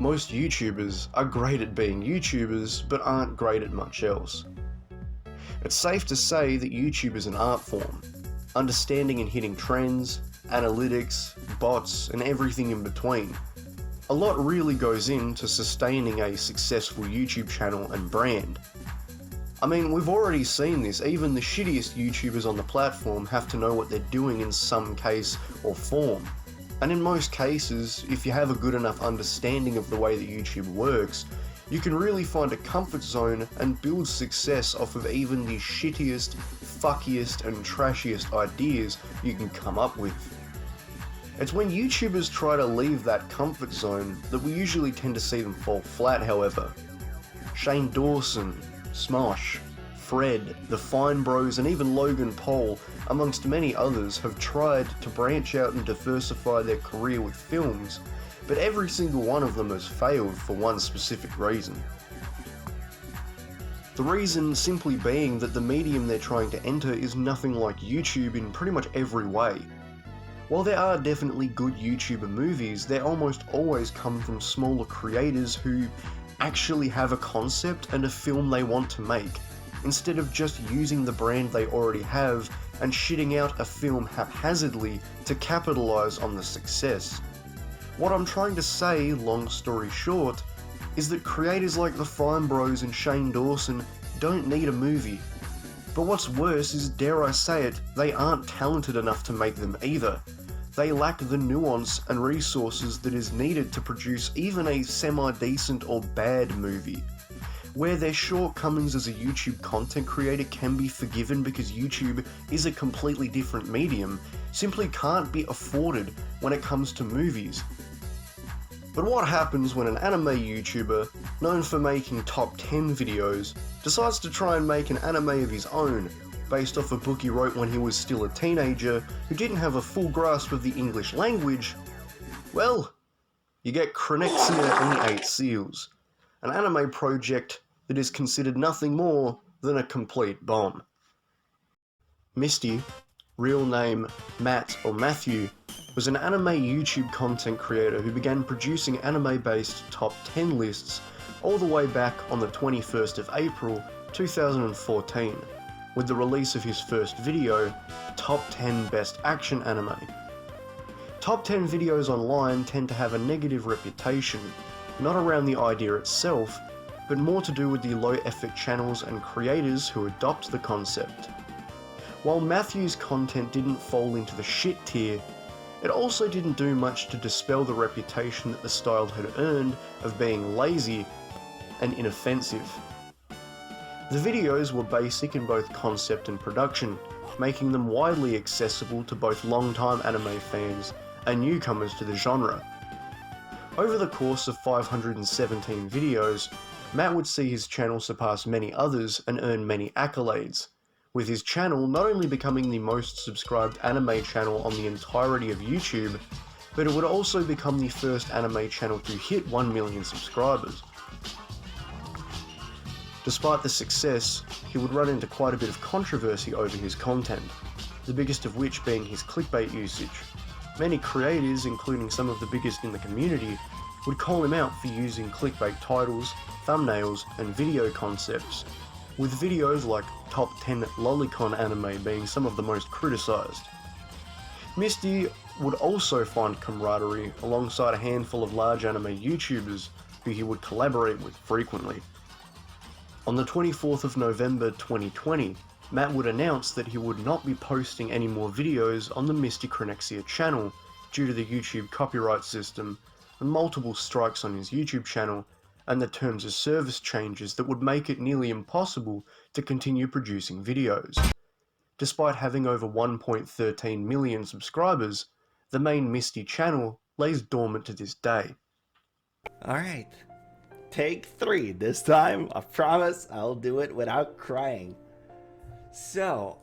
Most YouTubers are great at being YouTubers, but aren't great at much else. It's safe to say that YouTube is an art form. Understanding and hitting trends, analytics, bots, and everything in between. A lot really goes into sustaining a successful YouTube channel and brand. I mean, we've already seen this, even the shittiest YouTubers on the platform have to know what they're doing in some case or form. And in most cases, if you have a good enough understanding of the way that YouTube works, you can really find a comfort zone and build success off of even the shittiest, fuckiest, and trashiest ideas you can come up with. It's when YouTubers try to leave that comfort zone that we usually tend to see them fall flat, however. Shane Dawson, Smosh, Fred, the Fine Bros, and even Logan Paul, amongst many others, have tried to branch out and diversify their career with films, but every single one of them has failed for one specific reason. The reason simply being that the medium they're trying to enter is nothing like YouTube in pretty much every way. While there are definitely good YouTuber movies, they almost always come from smaller creators who actually have a concept and a film they want to make, instead of just using the brand they already have and shitting out a film haphazardly to capitalize on the success. What I'm trying to say, long story short, is that creators like the Fine Bros and Shane Dawson don't need a movie. But what's worse is, dare I say it, they aren't talented enough to make them either. They lack the nuance and resources that is needed to produce even a semi-decent or bad movie. Where their shortcomings as a YouTube content creator can be forgiven because YouTube is a completely different medium, simply can't be afforded when it comes to movies. But what happens when an anime YouTuber, known for making top 10 videos, decides to try and make an anime of his own, based off a book he wrote when he was still a teenager who didn't have a full grasp of the English language? Well, you get Chronexia and the Eight Seals, an anime project that is considered nothing more than a complete bomb. Misty, real name Matt or Matthew, was an anime YouTube content creator who began producing anime-based top 10 lists all the way back on the 21st of April 2014, with the release of his first video, Top 10 Best Action Anime. Top 10 videos online tend to have a negative reputation, not around the idea itself, but more to do with the low-effort channels and creators who adopt the concept. While Matthew's content didn't fall into the shit tier, it also didn't do much to dispel the reputation that the style had earned of being lazy and inoffensive. The videos were basic in both concept and production, making them widely accessible to both long-time anime fans and newcomers to the genre. Over the course of 517 videos, Matt would see his channel surpass many others and earn many accolades, with his channel not only becoming the most subscribed anime channel on the entirety of YouTube, but it would also become the first anime channel to hit 1 million subscribers. Despite the success, he would run into quite a bit of controversy over his content, the biggest of which being his clickbait usage. Many creators, including some of the biggest in the community, would call him out for using clickbait titles, thumbnails, and video concepts, with videos like Top 10 Lolicon Anime being some of the most criticised. Misty would also find camaraderie alongside a handful of large anime YouTubers who he would collaborate with frequently. On the 24th of November 2020, Matt would announce that he would not be posting any more videos on the Misty Chronexia channel due to the YouTube copyright system and multiple strikes on his YouTube channel and the terms of service changes that would make it nearly impossible to continue producing videos. Despite having over 1.13 million subscribers, the main Misty channel lays dormant to this day. Alright, take 3 this time. I promise I'll do it without crying. So,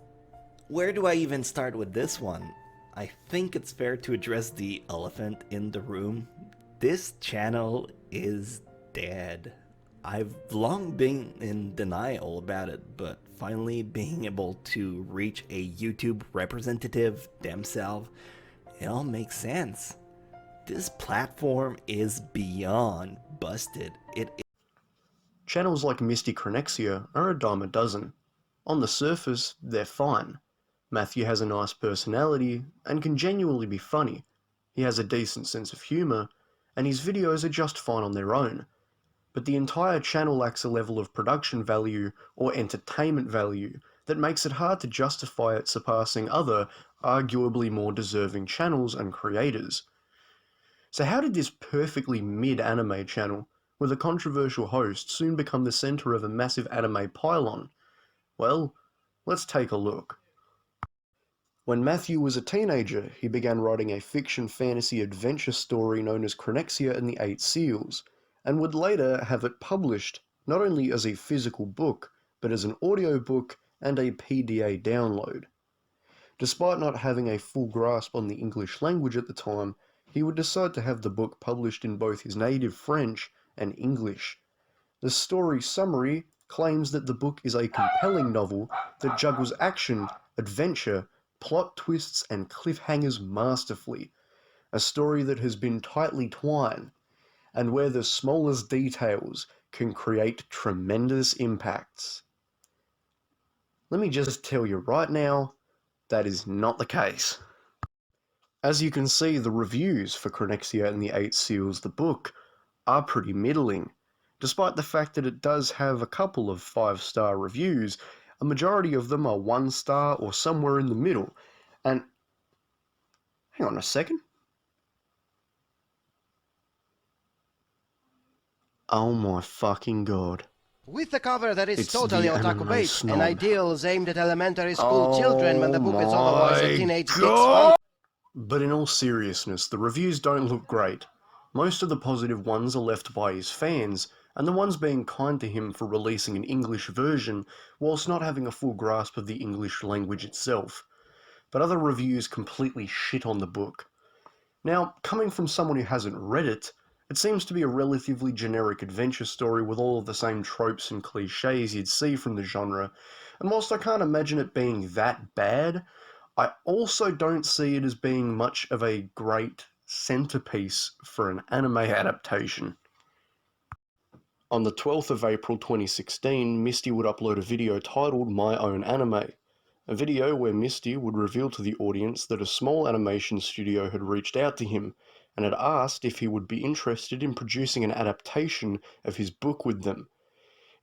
where do I even start with this one? I think it's fair to address the elephant in the room. This channel is dead. I've long been in denial about it, but finally being able to reach a YouTube representative themselves, it all makes sense. This platform is beyond busted. Channels like Misty Chronexia are a dime a dozen. On the surface, they're fine. Matthew has a nice personality and can genuinely be funny. He has a decent sense of humour, and his videos are just fine on their own. But the entire channel lacks a level of production value or entertainment value that makes it hard to justify it surpassing other, arguably more deserving channels and creators. So how did this perfectly mid-anime channel, with a controversial host, soon become the centre of a massive anime pylon? Well, let's take a look. When Matthew was a teenager, he began writing a fiction fantasy adventure story known as Chronexia and the Eight Seals, and would later have it published not only as a physical book, but as an audiobook and a PDA download. Despite not having a full grasp on the English language at the time, he would decide to have the book published in both his native French and English. The story summary claims that the book is a compelling novel that juggles action, adventure, plot twists and cliffhangers masterfully, a story that has been tightly twined, and where the smallest details can create tremendous impacts. Let me just tell you right now, that is not the case. As you can see, the reviews for Chronexia and the Eight Seals, the book, are pretty middling. Despite the fact that it does have a couple of 5-star reviews, a majority of them are 1-star or somewhere in the middle. And hang on a second. Oh my fucking god. With the cover that is It's totally the otaku anime bait snob. and ideals aimed at elementary school children when the book is otherwise a teenage geek's God! fun. But in all seriousness, the reviews don't look great. Most of the positive ones are left by his fans, and the ones being kind to him for releasing an English version whilst not having a full grasp of the English language itself. But other reviews completely shit on the book. Now, coming from someone who hasn't read it, it seems to be a relatively generic adventure story with all of the same tropes and cliches you'd see from the genre, and whilst I can't imagine it being that bad, I also don't see it as being much of a great centerpiece for an anime adaptation. On the 12th of April 2016, Misty would upload a video titled My Own Anime, a video where Misty would reveal to the audience that a small animation studio had reached out to him and had asked if he would be interested in producing an adaptation of his book with them.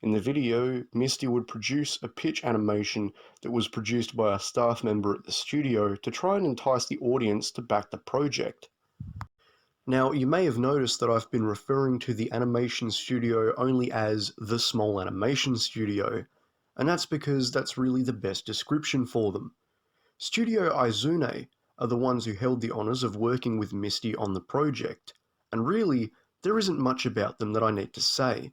In the video, Misty would produce a pitch animation that was produced by a staff member at the studio to try and entice the audience to back the project. Now, you may have noticed that I've been referring to the animation studio only as the Small Animation Studio, and that's because that's really the best description for them. Studio Izune are the ones who held the honours of working with Misty on the project, and really, there isn't much about them that I need to say.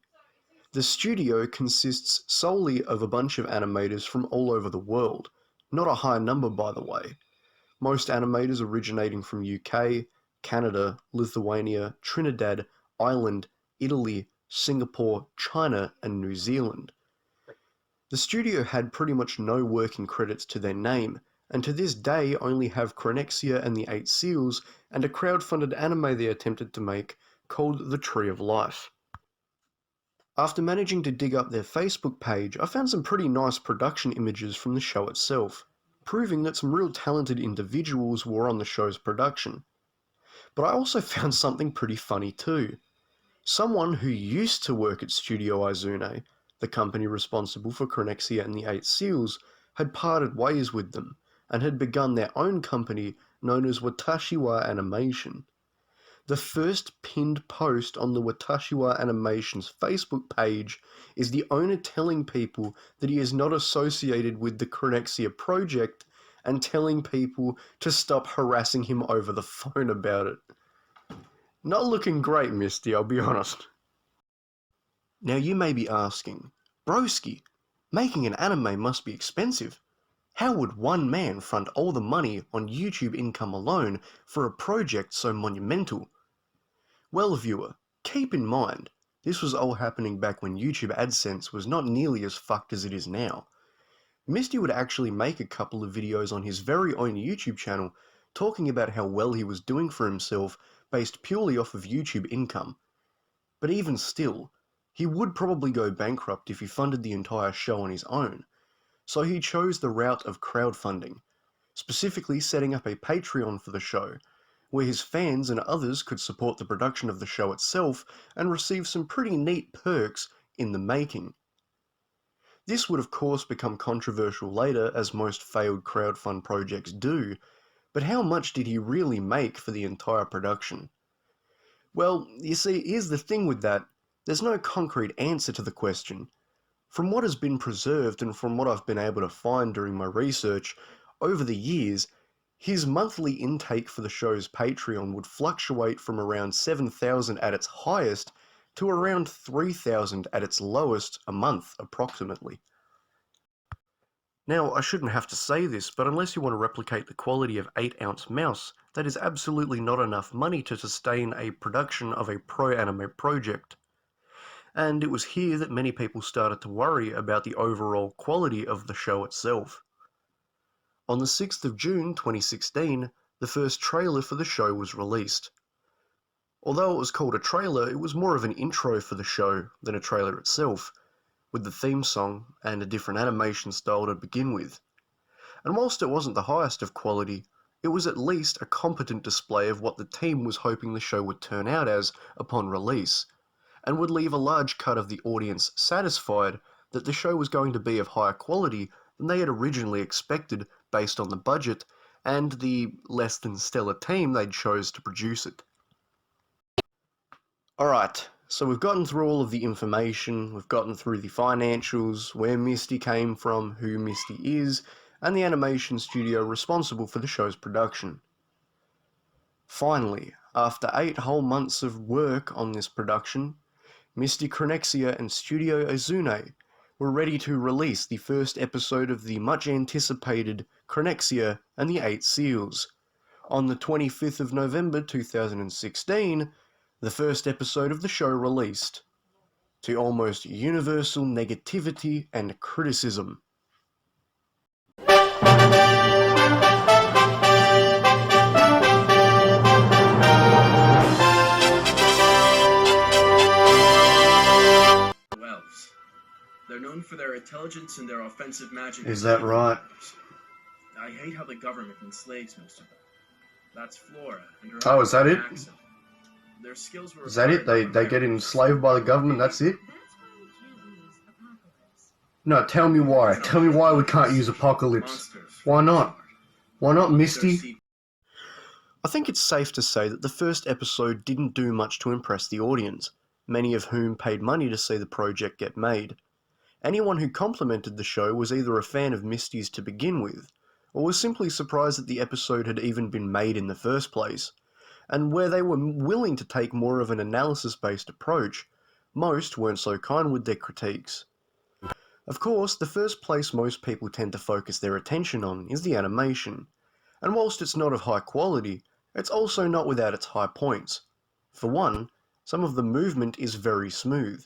The studio consists solely of a bunch of animators from all over the world, not a high number by the way. Most animators originating from UK, Canada, Lithuania, Trinidad, Ireland, Italy, Singapore, China and New Zealand. The studio had pretty much no working credits to their name, and to this day only have Chronexia and the Eight Seals and a crowd-funded anime they attempted to make called The Tree of Life. After managing to dig up their Facebook page, I found some pretty nice production images from the show itself, proving that some real talented individuals were on the show's production. But I also found something pretty funny too. Someone who used to work at Studio Izune, the company responsible for Chronexia and the Eight Seals, had parted ways with them, and had begun their own company known as Watashiwa Animation. The first pinned post on the Watashiwa Animation's Facebook page is the owner telling people that he is not associated with the Chronexia project and telling people to stop harassing him over the phone about it. Not looking great, Misty, I'll be honest. Now you may be asking, Broski, making an anime must be expensive. How would one man front all the money on YouTube income alone for a project so monumental? Well, viewer, keep in mind, this was all happening back when YouTube AdSense was not nearly as fucked as it is now. Misty would actually make a couple of videos on his very own YouTube channel talking about how well he was doing for himself based purely off of YouTube income. But even still, he would probably go bankrupt if he funded the entire show on his own, so he chose the route of crowdfunding, specifically setting up a Patreon for the show, where his fans and others could support the production of the show itself and receive some pretty neat perks in the making. This would of course become controversial later, as most failed crowdfund projects do, but how much did he really make for the entire production? Well, you see, here's the thing with that, there's no concrete answer to the question. From what has been preserved and from what I've been able to find during my research, over the years, his monthly intake for the show's Patreon would fluctuate from around 7,000 at its highest to around 3,000 at its lowest a month, approximately. Now, I shouldn't have to say this, but unless you want to replicate the quality of 8-ounce mouse, that is absolutely not enough money to sustain a production of a pro-anime project. And it was here that many people started to worry about the overall quality of the show itself. On the 6th of June 2016, the first trailer for the show was released. Although it was called a trailer, it was more of an intro for the show than a trailer itself, with the theme song and a different animation style to begin with. And whilst it wasn't the highest of quality, it was at least a competent display of what the team was hoping the show would turn out as upon release, and would leave a large cut of the audience satisfied that the show was going to be of higher quality than they had originally expected based on the budget and the less than stellar team they'd chose to produce it. Alright, so we've gotten through all of the information, we've gotten through the financials, where Misty came from, who Misty is, and the animation studio responsible for the show's production. Finally, after 8 whole months of work on this production, Misty Chronexia and Studio Azune were ready to release the first episode of the much anticipated Chronexia and the 8 Seals. On the 25th of November 2016, the first episode of the show released, to almost universal negativity and criticism. They're known for their intelligence and their offensive magic. Is that right? I hate how the government enslaves most of them. That's Flora. And her Oh, is that it? accent. Their skills were Is that it? They get enslaved by the government, that's it? No, tell me why. Tell me why we can't use Apocalypse. Why not? Why not Misty? I think it's safe to say that the first episode didn't do much to impress the audience, many of whom paid money to see the project get made. Anyone who complimented the show was either a fan of Misty's to begin with, or was simply surprised that the episode had even been made in the first place. And where they were willing to take more of an analysis-based approach, most weren't so kind with their critiques. Of course, the first place most people tend to focus their attention on is the animation, and whilst it's not of high quality, it's also not without its high points. For one, some of the movement is very smooth,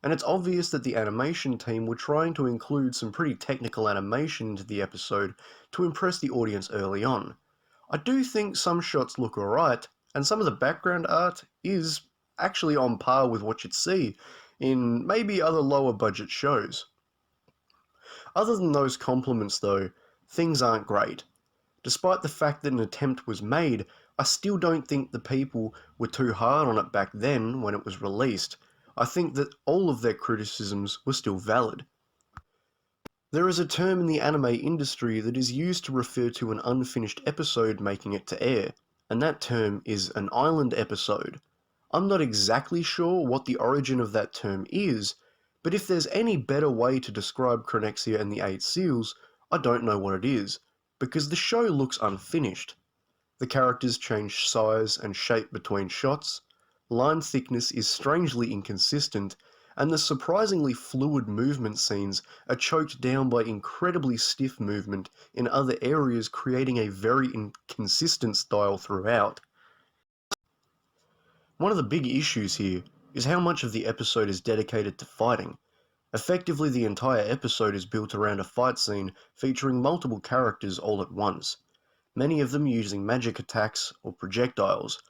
and it's obvious that the animation team were trying to include some pretty technical animation into the episode to impress the audience early on. I do think some shots look alright, and some of the background art is actually on par with what you'd see in maybe other lower budget shows. Other than those compliments though, things aren't great. Despite the fact that an attempt was made, I still don't think the people were too hard on it back then when it was released. I think that all of their criticisms were still valid. There is a term in the anime industry that is used to refer to an unfinished episode making it to air, and that term is an island episode. I'm not exactly sure what the origin of that term is, but if there's any better way to describe Chronexia and the 8 Seals, I don't know what it is, because the show looks unfinished. The characters change size and shape between shots, line thickness is strangely inconsistent, and the surprisingly fluid movement scenes are choked down by incredibly stiff movement in other areas, creating a very inconsistent style throughout. One of the big issues here is how much of the episode is dedicated to fighting. Effectively, the entire episode is built around a fight scene featuring multiple characters all at once, many of them using magic attacks or projectiles.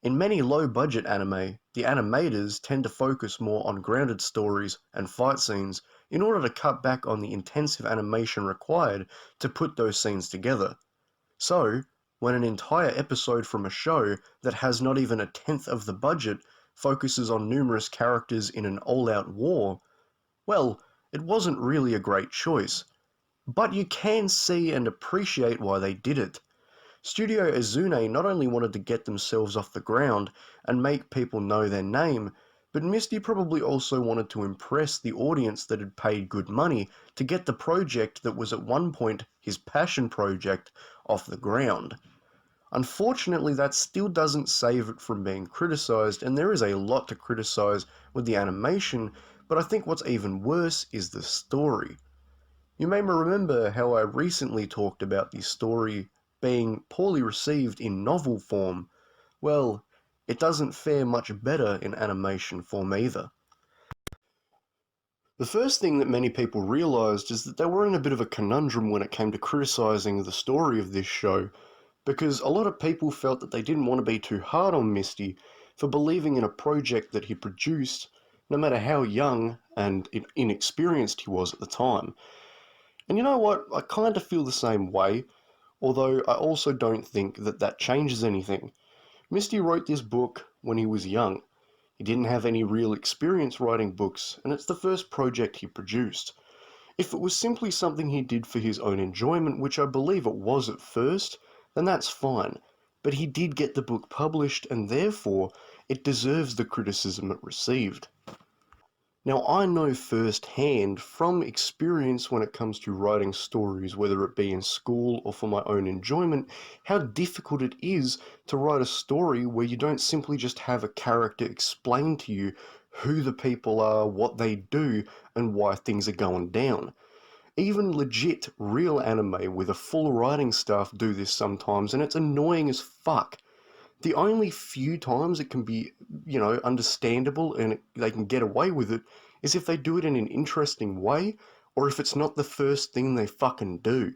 In many low-budget anime, the animators tend to focus more on grounded stories and fight scenes in order to cut back on the intensive animation required to put those scenes together. So, when an entire episode from a show that has not even a tenth of the budget focuses on numerous characters in an all-out war, well, it wasn't really a great choice. But you can see and appreciate why they did it. Studio Azune not only wanted to get themselves off the ground and make people know their name, but Misty probably also wanted to impress the audience that had paid good money to get the project that was at one point his passion project off the ground. Unfortunately, that still doesn't save it from being criticised, and there is a lot to criticise with the animation, but I think what's even worse is the story. You may remember how I recently talked about the story being poorly received in novel form. Well, it doesn't fare much better in animation form either. The first thing that many people realised is that they were in a bit of a conundrum when it came to criticising the story of this show, because a lot of people felt that they didn't want to be too hard on Misty for believing in a project that he produced, no matter how young and inexperienced he was at the time. And you know what, I kind of feel the same way, although I also don't think that that changes anything. Misty wrote this book when he was young. He didn't have any real experience writing books, and it's the first project he produced. If it was simply something he did for his own enjoyment, which I believe it was at first, then that's fine. But he did get the book published, and therefore it deserves the criticism it received. Now, I know firsthand from experience when it comes to writing stories, whether it be in school or for my own enjoyment, how difficult it is to write a story where you don't simply just have a character explain to you who the people are, what they do, and why things are going down. Even legit, real anime with a full writing staff do this sometimes, and it's annoying as fuck. The only few times it can be, understandable and they can get away with it is if they do it in an interesting way or if it's not the first thing they fucking do.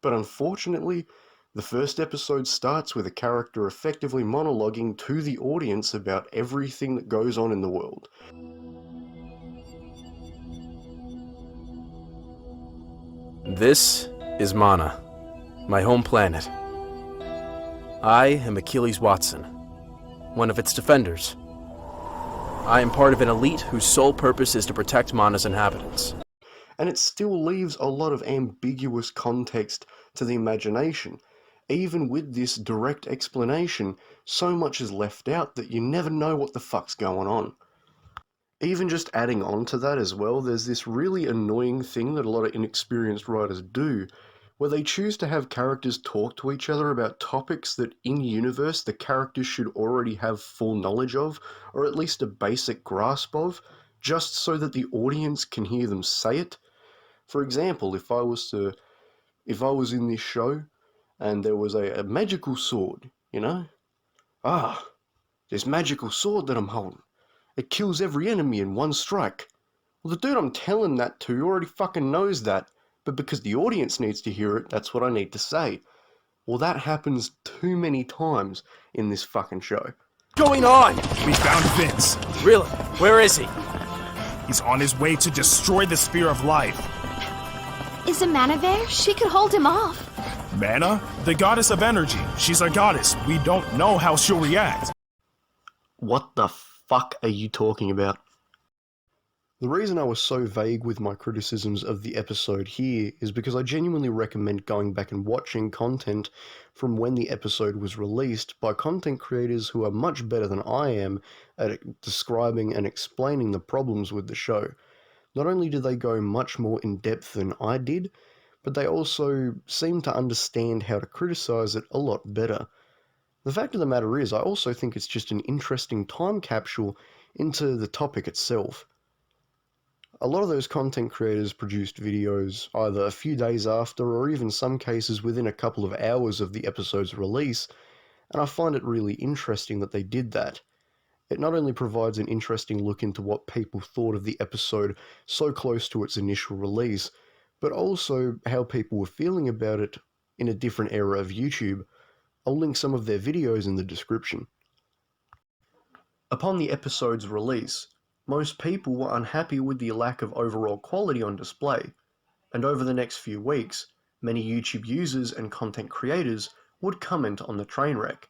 But unfortunately, the first episode starts with a character effectively monologuing to the audience about everything that goes on in the world. This is Mana, my home planet. I am Achilles Watson, one of its defenders. I am part of an elite whose sole purpose is to protect Mana's inhabitants. And it still leaves a lot of ambiguous context to the imagination. Even with this direct explanation, so much is left out that you never know what the fuck's going on. Even just adding on to that as well, there's this really annoying thing that a lot of inexperienced writers do, where they choose to have characters talk to each other about topics that in-universe the characters should already have full knowledge of, or at least a basic grasp of, just so that the audience can hear them say it. For example, if I was in this show, and there was a magical sword, this magical sword that I'm holding, it kills every enemy in one strike. Well, the dude I'm telling that to already fucking knows that, but because the audience needs to hear it, that's what I need to say. Well, that happens too many times in this fucking show. Going on? We found Vince. Really? Where is he? He's on his way to destroy the Sphere of Life. Is Amana there? She could hold him off. Mana? The goddess of energy. She's a goddess. We don't know how she'll react. What the fuck are you talking about? The reason I was so vague with my criticisms of the episode here is because I genuinely recommend going back and watching content from when the episode was released by content creators who are much better than I am at describing and explaining the problems with the show. Not only do they go much more in depth than I did, but they also seem to understand how to criticize it a lot better. The fact of the matter is, I also think it's just an interesting time capsule into the topic itself. A lot of those content creators produced videos either a few days after or even some cases within a couple of hours of the episode's release, and I find it really interesting that they did that. It not only provides an interesting look into what people thought of the episode so close to its initial release, but also how people were feeling about it in a different era of YouTube. I'll link some of their videos in the description. Upon the episode's release, most people were unhappy with the lack of overall quality on display, and over the next few weeks, many YouTube users and content creators would comment on the train wreck.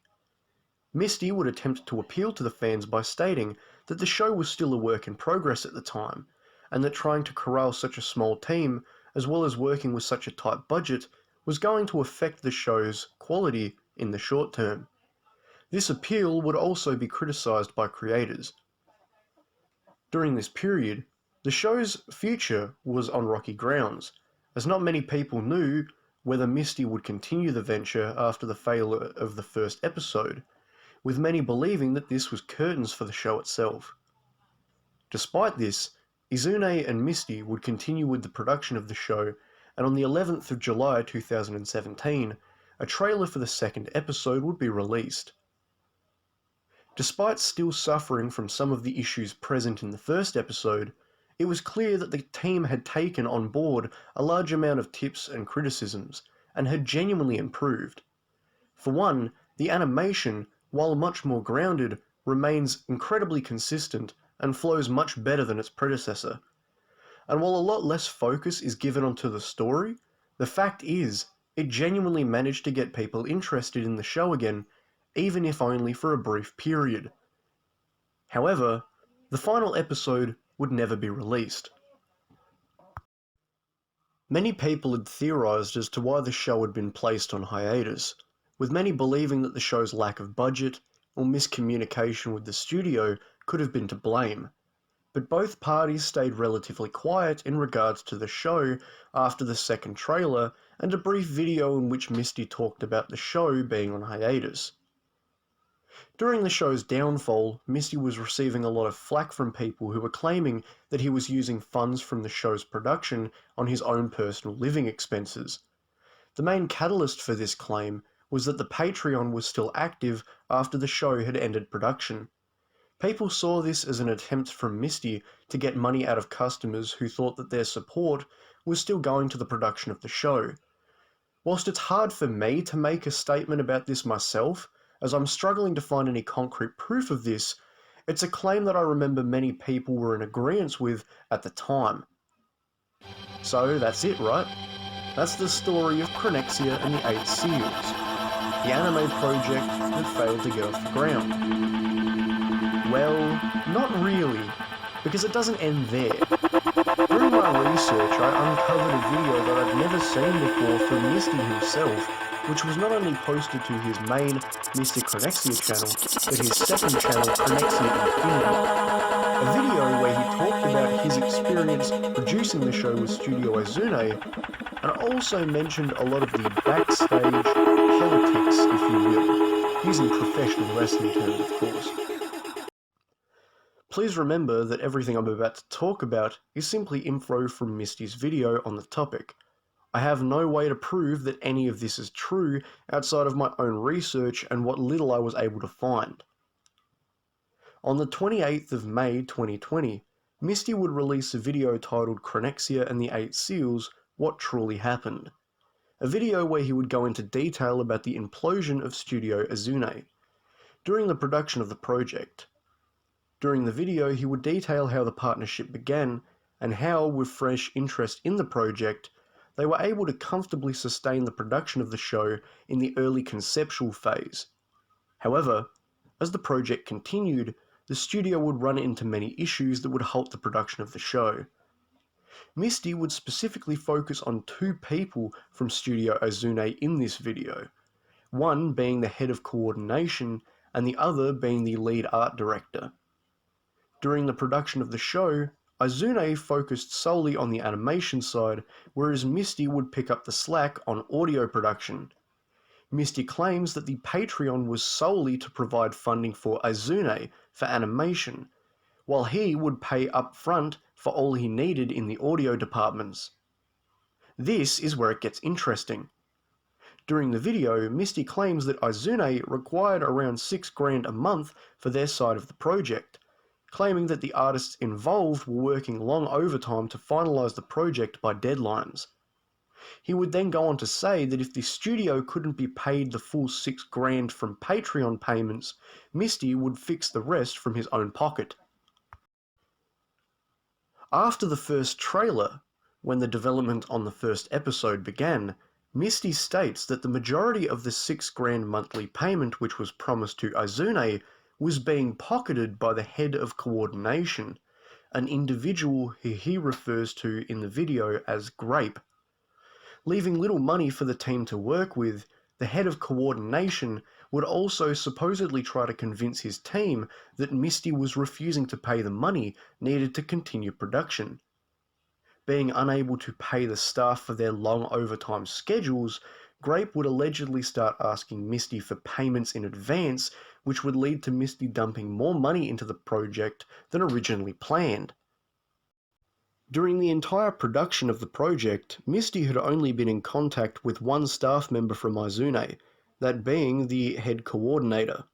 Misty would attempt to appeal to the fans by stating that the show was still a work in progress at the time, and that trying to corral such a small team, as well as working with such a tight budget, was going to affect the show's quality in the short term. This appeal would also be criticised by creators. During this period, the show's future was on rocky grounds, as not many people knew whether Misty would continue the venture after the failure of the first episode, with many believing that this was curtains for the show itself. Despite this, Izune and Misty would continue with the production of the show, and on the 11th of July 2017, a trailer for the second episode would be released. Despite still suffering from some of the issues present in the first episode, it was clear that the team had taken on board a large amount of tips and criticisms, and had genuinely improved. For one, the animation, while much more grounded, remains incredibly consistent and flows much better than its predecessor. And while a lot less focus is given onto the story, the fact is, it genuinely managed to get people interested in the show again, even if only for a brief period. However, the final episode would never be released. Many people had theorised as to why the show had been placed on hiatus, with many believing that the show's lack of budget or miscommunication with the studio could have been to blame. But both parties stayed relatively quiet in regards to the show after the second trailer and a brief video in which Misty talked about the show being on hiatus. During the show's downfall, Misty was receiving a lot of flack from people who were claiming that he was using funds from the show's production on his own personal living expenses. The main catalyst for this claim was that the Patreon was still active after the show had ended production. People saw this as an attempt from Misty to get money out of customers who thought that their support was still going to the production of the show. Whilst it's hard for me to make a statement about this myself, as I'm struggling to find any concrete proof of this, it's a claim that I remember many people were in agreement with at the time. So that's it, right? That's the story of Chronexia and the 8 Seals, the anime project that failed to get off the ground. Well, not really, because it doesn't end there. During my research, I uncovered a video that I'd never seen before from Misty himself, which was not only posted to his main MISTY CHRONEXIA channel, but his second channel, Chronexia Infinity. A video where he talked about his experience producing the show with Studio Izune, and also mentioned a lot of the backstage politics, if you will, using professional wrestling terms, of course. Please remember that everything I'm about to talk about is simply info from Misty's video on the topic. I have no way to prove that any of this is true outside of my own research and what little I was able to find. On the 28th of May 2020, Misty would release a video titled Chronexia and the 8 Seals, What Truly Happened. A video where he would go into detail about the implosion of Studio Izune during the production of the project. During the video, he would detail how the partnership began and how, with fresh interest in the project, they were able to comfortably sustain the production of the show in the early conceptual phase. However, as the project continued, the studio would run into many issues that would halt the production of the show. Misty would specifically focus on 2 people from Studio Izune in this video, one being the head of coordination and the other being the lead art director. During the production of the show, Izune focused solely on the animation side, whereas Misty would pick up the slack on audio production. Misty claims that the Patreon was solely to provide funding for Izune for animation, while he would pay up front for all he needed in the audio departments. This is where it gets interesting. During the video, Misty claims that Izune required around $6,000 a month for their side of the project, claiming that the artists involved were working long overtime to finalise the project by deadlines. He would then go on to say that if the studio couldn't be paid the full $6,000 from Patreon payments, Misty would fix the rest from his own pocket. After the first trailer, when the development on the first episode began, Misty states that the majority of the $6,000 monthly payment which was promised to Izune was being pocketed by the head of coordination, an individual who he refers to in the video as Grape. Leaving little money for the team to work with, the head of coordination would also supposedly try to convince his team that Misty was refusing to pay the money needed to continue production. Being unable to pay the staff for their long overtime schedules, Grape would allegedly start asking Misty for payments in advance, which would lead to Misty dumping more money into the project than originally planned. During the entire production of the project, Misty had only been in contact with one staff member from Izune, that being the head coordinator.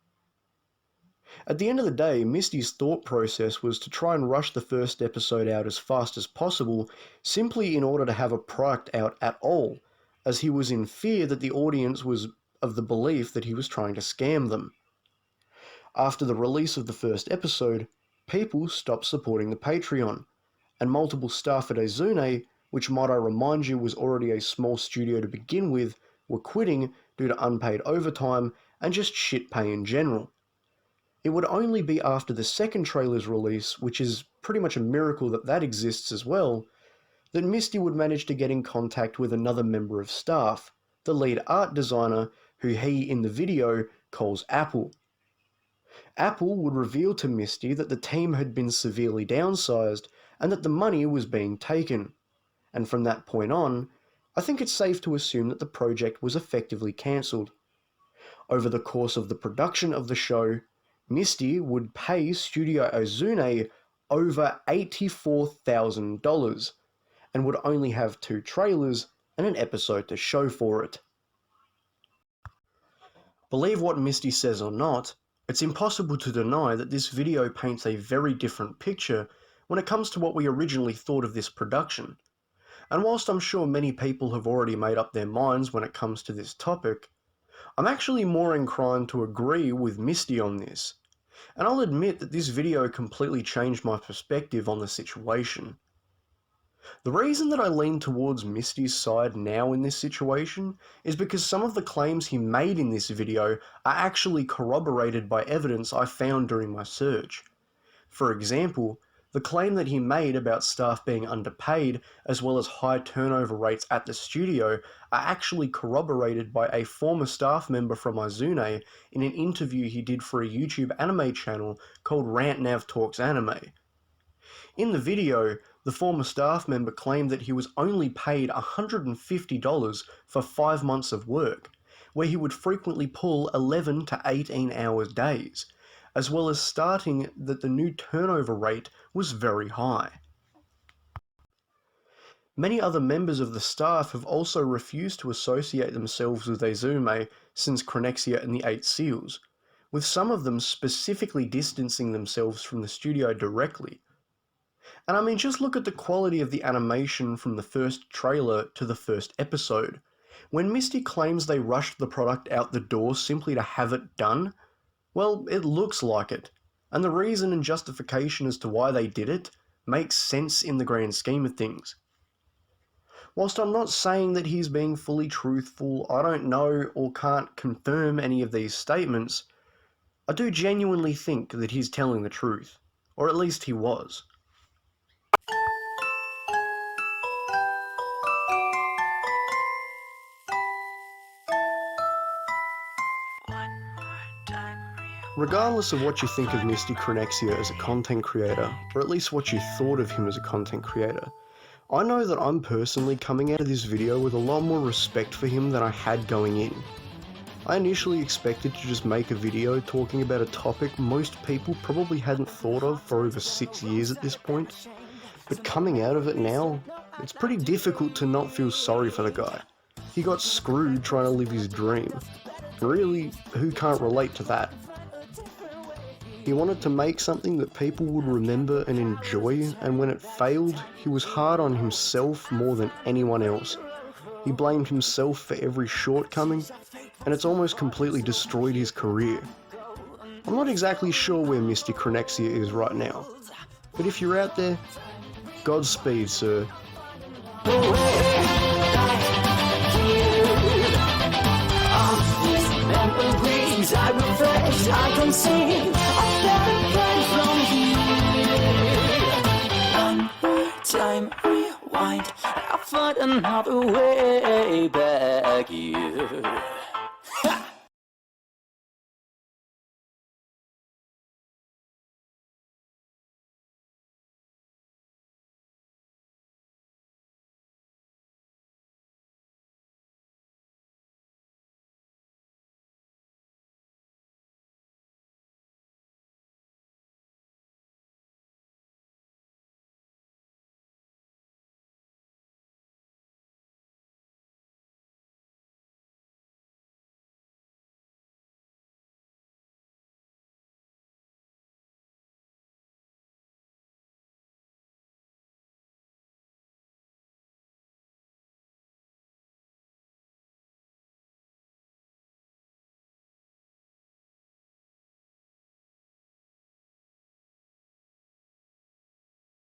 At the end of the day, Misty's thought process was to try and rush the first episode out as fast as possible, simply in order to have a product out at all, as he was in fear that the audience was of the belief that he was trying to scam them. After the release of the first episode, people stopped supporting the Patreon, and multiple staff at Izune, which might I remind you was already a small studio to begin with, were quitting due to unpaid overtime and just shit pay in general. It would only be after the second trailer's release, which is pretty much a miracle that that exists as well, that Misty would manage to get in contact with another member of staff, the lead art designer, who he in the video calls Apple. Apple would reveal to Misty that the team had been severely downsized and that the money was being taken, and from that point on, I think it's safe to assume that the project was effectively cancelled. Over the course of the production of the show, Misty would pay Studio Izune over $84,000, and would only have 2 trailers and an episode to show for it. Believe what Misty says or not, it's impossible to deny that this video paints a very different picture when it comes to what we originally thought of this production. And whilst I'm sure many people have already made up their minds when it comes to this topic, I'm actually more inclined to agree with Misty on this, and I'll admit that this video completely changed my perspective on the situation. The reason that I lean towards Misty's side now in this situation is because some of the claims he made in this video are actually corroborated by evidence I found during my search. For example, the claim that he made about staff being underpaid, as well as high turnover rates at the studio, are actually corroborated by a former staff member from Izune in an interview he did for a YouTube anime channel called Rant Nav Talks Anime. In the video, the former staff member claimed that he was only paid $150 for 5 months of work, where he would frequently pull 11 to 18 hour days, as well as stating that the new turnover rate was very high. Many other members of the staff have also refused to associate themselves with Izune since Chronexia and the 8 Seals, with some of them specifically distancing themselves from the studio directly. And I mean, just look at the quality of the animation from the first trailer to the first episode. When Misty claims they rushed the product out the door simply to have it done, well, it looks like it, and the reason and justification as to why they did it makes sense in the grand scheme of things. Whilst I'm not saying that he's being fully truthful, I don't know or can't confirm any of these statements, I do genuinely think that he's telling the truth, or at least he was. Regardless of what you think of Misty Chronexia as a content creator, or at least what you thought of him as a content creator, I know that I'm personally coming out of this video with a lot more respect for him than I had going in. I initially expected to just make a video talking about a topic most people probably hadn't thought of for over 6 years at this point, but coming out of it now, it's pretty difficult to not feel sorry for the guy. He got screwed trying to live his dream. Really, who can't relate to that? He wanted to make something that people would remember and enjoy, and when it failed, he was hard on himself more than anyone else. He blamed himself for every shortcoming, and it's almost completely destroyed his career. I'm not exactly sure where Misty Chronexia is right now, but if you're out there, Godspeed, sir. I refresh, I can see a better plan from here. One more time, rewind, I'll find another way back here.